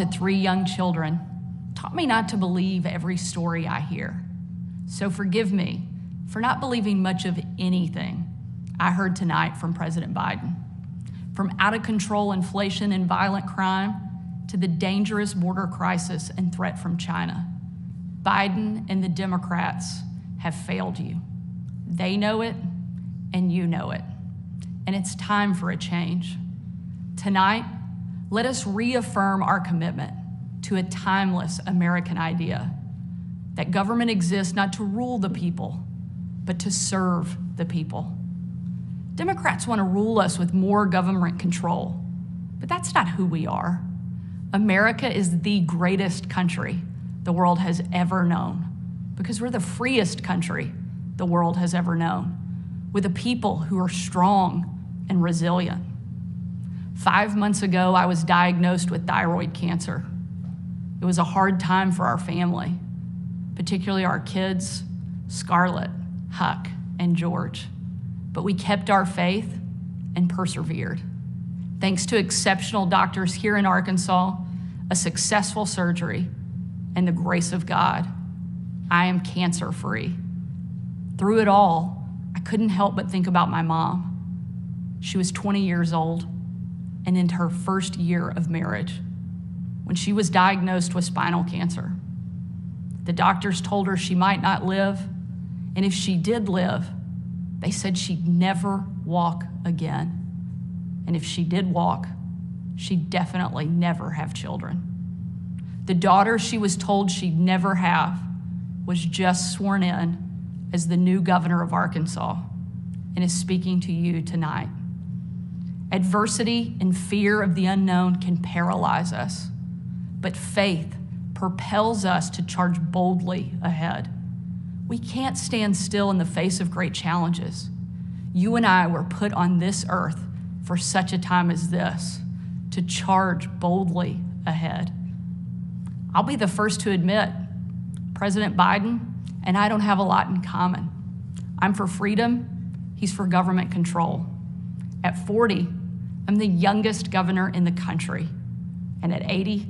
to 3 young children taught me not to believe every story I hear. So forgive me for not believing much of anything I heard tonight from President Biden. From out-of-control inflation and violent crime to the dangerous border crisis and threat from China, Biden and the Democrats have failed you. They know it, and you know it. And it's time for a change. Tonight, let us reaffirm our commitment to a timeless American idea that government exists not to rule the people, but to serve the people. Democrats want to rule us with more government control, but that's not who we are. America is the greatest country the world has ever known because we're the freest country the world has ever known, with a people who are strong and resilient. 5 months ago, I was diagnosed with thyroid cancer. It was a hard time for our family, particularly our kids, Scarlett, Huck, and George. But we kept our faith and persevered. Thanks to exceptional doctors here in Arkansas, a successful surgery, and the grace of God, I am cancer-free. Through it all, I couldn't help but think about my mom. She was 20 years old and in her first year of marriage when she was diagnosed with spinal cancer. The doctors told her she might not live, and if she did live, they said she'd never walk again. And if she did walk, she'd definitely never have children. The daughter she was told she'd never have was just sworn in as the new governor of Arkansas and is speaking to you tonight. Adversity and fear of the unknown can paralyze us, but faith propels us to charge boldly ahead. We can't stand still in the face of great challenges. You and I were put on this earth for such a time as this, to charge boldly ahead. I'll be the first to admit, President Biden and I don't have a lot in common. I'm for freedom, he's for government control. At 40, I'm the youngest governor in the country. And at 80,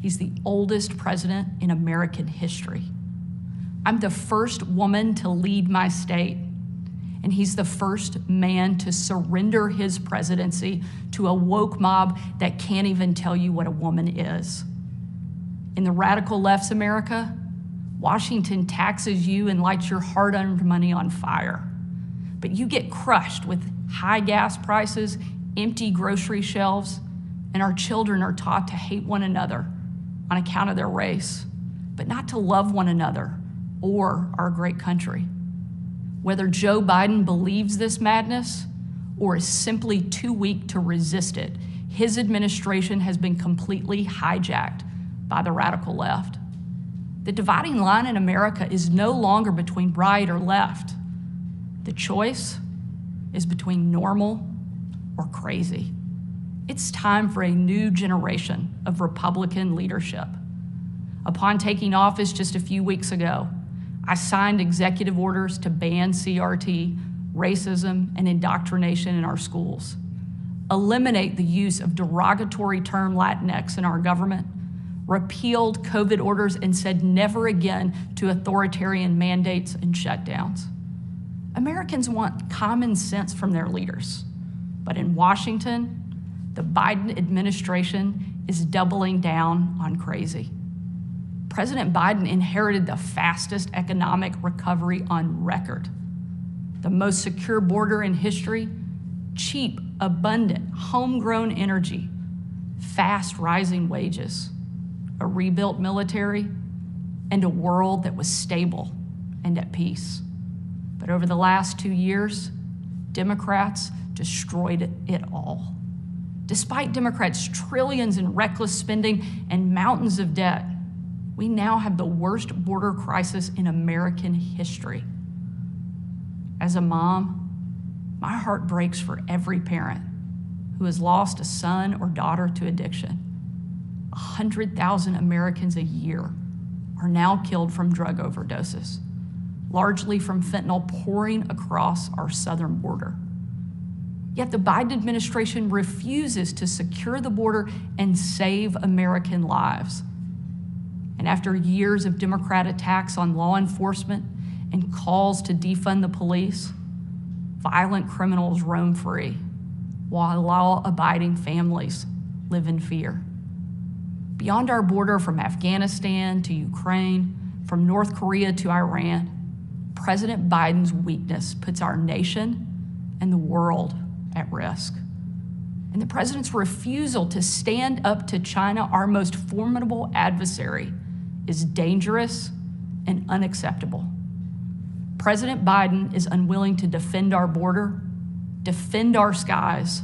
he's the oldest president in American history. I'm the first woman to lead my state, and he's the first man to surrender his presidency to a woke mob that can't even tell you what a woman is. In the radical left's America, Washington taxes you and lights your hard-earned money on fire. But you get crushed with high gas prices, empty grocery shelves, and our children are taught to hate one another on account of their race, but not to love one another or our great country. Whether Joe Biden believes this madness or is simply too weak to resist it, his administration has been completely hijacked by the radical left. The dividing line in America is no longer between right or left. The choice is between normal or crazy. It's time for a new generation of Republican leadership. Upon taking office just a few weeks ago, I signed executive orders to ban CRT, racism, and indoctrination in our schools, eliminate the use of derogatory term Latinx in our government, repealed COVID orders, and said never again to authoritarian mandates and shutdowns. Americans want common sense from their leaders, but in Washington, the Biden administration is doubling down on crazy. President Biden inherited the fastest economic recovery on record, the most secure border in history, cheap, abundant, homegrown energy, fast rising wages, a rebuilt military, and a world that was stable and at peace. But over the last 2 years, Democrats destroyed it all. Despite Democrats' trillions in reckless spending and mountains of debt, we now have the worst border crisis in American history. As a mom, my heart breaks for every parent who has lost a son or daughter to addiction. 100,000 Americans a year are now killed from drug overdoses, largely from fentanyl pouring across our southern border. Yet the Biden administration refuses to secure the border and save American lives. And after years of Democrat attacks on law enforcement and calls to defund the police, violent criminals roam free, while law-abiding families live in fear. Beyond our border, from Afghanistan to Ukraine, from North Korea to Iran, President Biden's weakness puts our nation and the world at risk. And the president's refusal to stand up to China, our most formidable adversary, is dangerous and unacceptable. President Biden is unwilling to defend our border, defend our skies,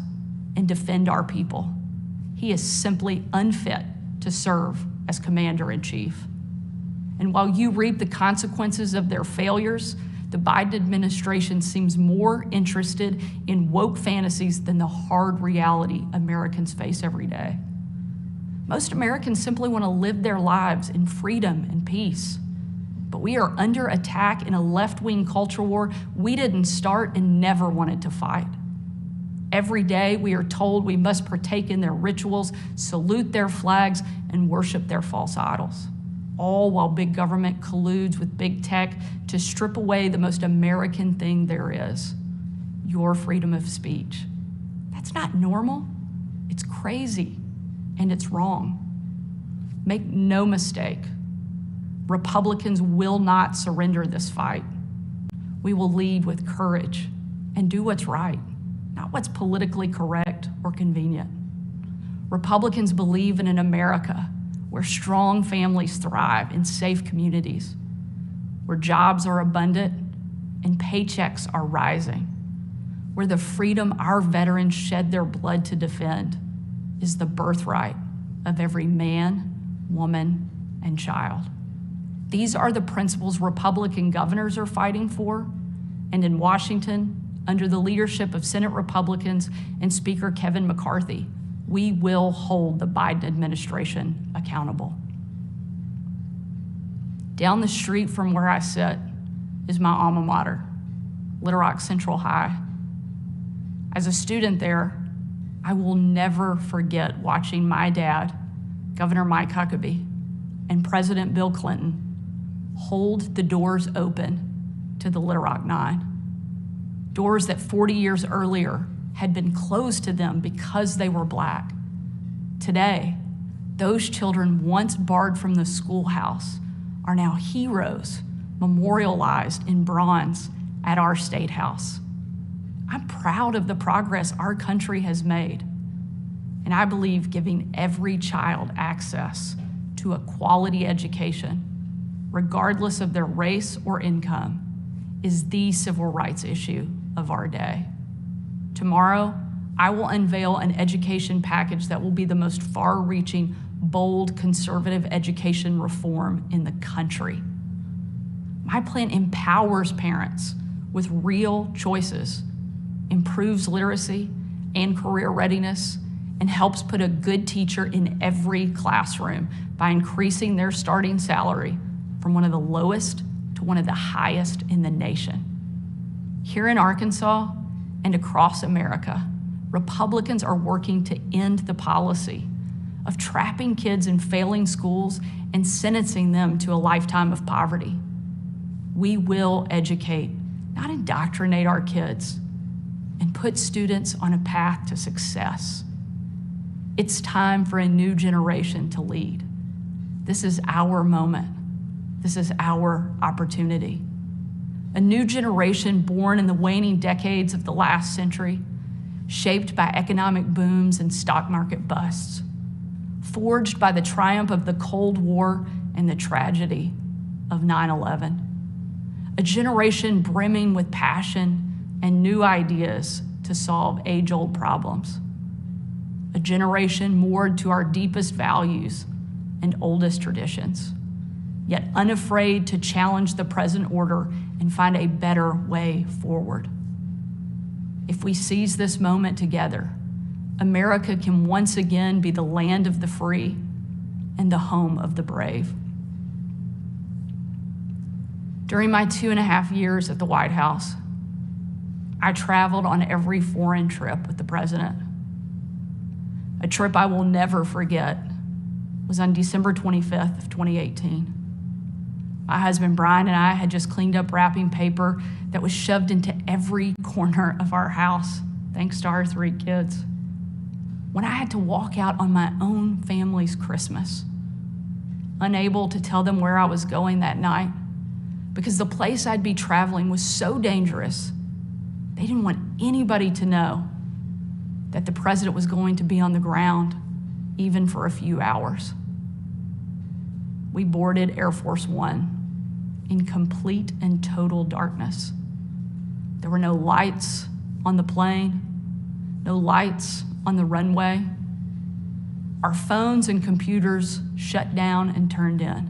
and defend our people. He is simply unfit to serve as commander-in-chief. And while you reap the consequences of their failures, the Biden administration seems more interested in woke fantasies than the hard reality Americans face every day. Most Americans simply want to live their lives in freedom and peace. But we are under attack in a left-wing culture war we didn't start and never wanted to fight. Every day we are told we must partake in their rituals, salute their flags, and worship their false idols, all while big government colludes with big tech to strip away the most American thing there is, your freedom of speech. That's not normal. It's crazy, and it's wrong. Make no mistake, Republicans will not surrender this fight. We will lead with courage and do what's right, not what's politically correct or convenient. Republicans believe in an America where strong families thrive in safe communities, where jobs are abundant and paychecks are rising, where the freedom our veterans shed their blood to defend is the birthright of every man, woman, and child. These are the principles Republican governors are fighting for, and in Washington, under the leadership of Senate Republicans and Speaker Kevin McCarthy, we will hold the Biden administration accountable. Down the street from where I sit is my alma mater, Little Rock Central High. As a student there, I will never forget watching my dad, Governor Mike Huckabee, and President Bill Clinton hold the doors open to the Little Rock Nine. Doors that 40 years earlier had been closed to them because they were Black. Today, those children once barred from the schoolhouse are now heroes memorialized in bronze at our State House. I'm proud of the progress our country has made, and I believe giving every child access to a quality education, regardless of their race or income, is the civil rights issue of our day. Tomorrow, I will unveil an education package that will be the most far-reaching, bold, conservative education reform in the country. My plan empowers parents with real choices, improves literacy and career readiness, and helps put a good teacher in every classroom by increasing their starting salary from one of the lowest to one of the highest in the nation. Here in Arkansas and across America, Republicans are working to end the policy of trapping kids in failing schools and sentencing them to a lifetime of poverty. We will educate, not indoctrinate our kids, and put students on a path to success. It's time for a new generation to lead. This is our moment. This is our opportunity. A new generation born in the waning decades of the last century, shaped by economic booms and stock market busts, forged by the triumph of the Cold War and the tragedy of 9/11. A generation brimming with passion and new ideas to solve age-old problems. A generation moored to our deepest values and oldest traditions, yet unafraid to challenge the present order and find a better way forward. If we seize this moment together, America can once again be the land of the free and the home of the brave. During my 2.5 years at the White House, I traveled on every foreign trip with the president. A trip I will never forget was on December 25th of 2018. My husband Brian and I had just cleaned up wrapping paper that was shoved into every corner of our house, thanks to our 3 kids. When I had to walk out on my own family's Christmas, unable to tell them where I was going that night, because the place I'd be traveling was so dangerous, they didn't want anybody to know that the president was going to be on the ground, even for a few hours. We boarded Air Force One in complete and total darkness. There were no lights on the plane, no lights on the runway. Our phones and computers shut down and turned in.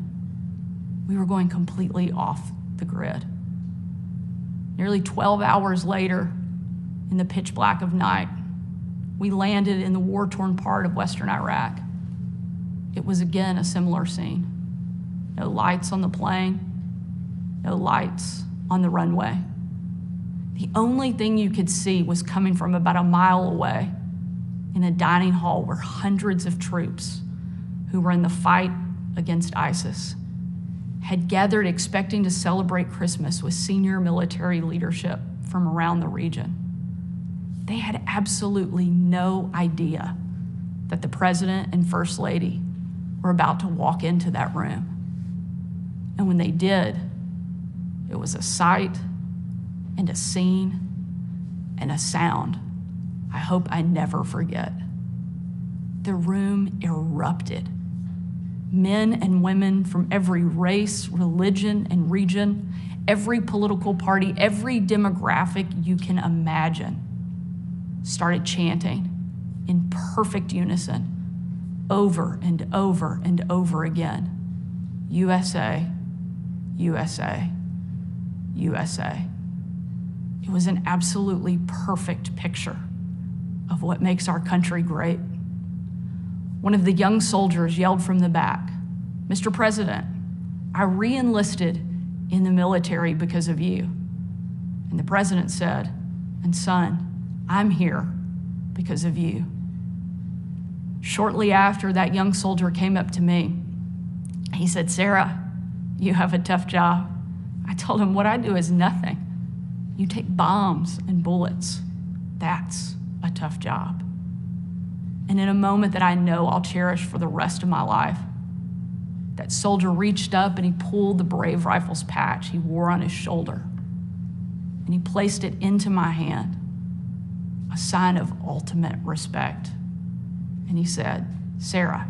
We were going completely off the grid. Nearly 12 hours later, in the pitch black of night, we landed in the war-torn part of Western Iraq. It was again a similar scene. No lights on the plane, no lights on the runway. The only thing you could see was coming from about a mile away in a dining hall where hundreds of troops who were in the fight against ISIS had gathered expecting to celebrate Christmas with senior military leadership from around the region. They had absolutely no idea that the president and first lady were about to walk into that room. And when they did, it was a sight and a scene and a sound I hope I never forget. The room erupted. Men and women from every race, religion, and region, every political party, every demographic you can imagine, started chanting in perfect unison over and over and over again, USA, USA, USA. It was an absolutely perfect picture of what makes our country great. One of the young soldiers yelled from the back, "Mr. President, I re-enlisted in the military because of you." And the president said, "And son, I'm here because of you." Shortly after, that young soldier came up to me. He said, "Sarah, you have a tough job." I told him, "What I do is nothing. You take bombs and bullets. That's a tough job." And in a moment that I know I'll cherish for the rest of my life, that soldier reached up and he pulled the Brave Rifles patch he wore on his shoulder, and he placed it into my hand, a sign of ultimate respect. And he said, "Sarah,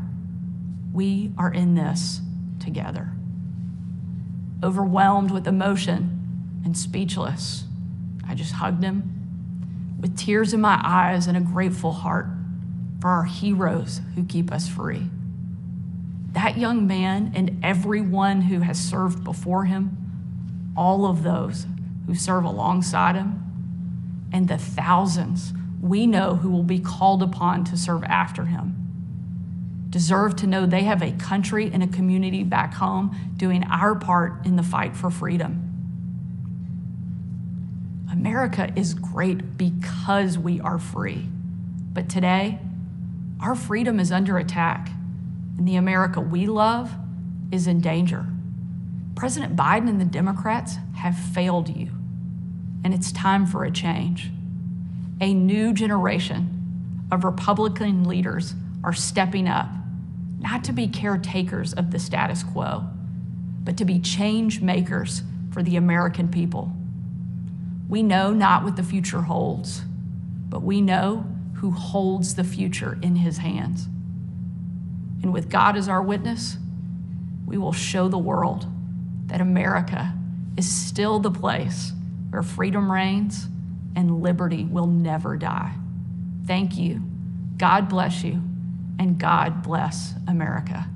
we are in this together." Overwhelmed with emotion and speechless, I just hugged him with tears in my eyes and a grateful heart for our heroes who keep us free. That young man and everyone who has served before him, all of those who serve alongside him, and the thousands we know who will be called upon to serve after him, deserve to know they have a country and a community back home doing our part in the fight for freedom. America is great because we are free. But today, our freedom is under attack, and the America we love is in danger. President Biden and the Democrats have failed you, and it's time for a change. A new generation of Republican leaders are stepping up, not to be caretakers of the status quo, but to be change makers for the American people. We know not what the future holds, but we know who holds the future in his hands. And with God as our witness, we will show the world that America is still the place where freedom reigns and liberty will never die. Thank you. God bless you, and God bless America.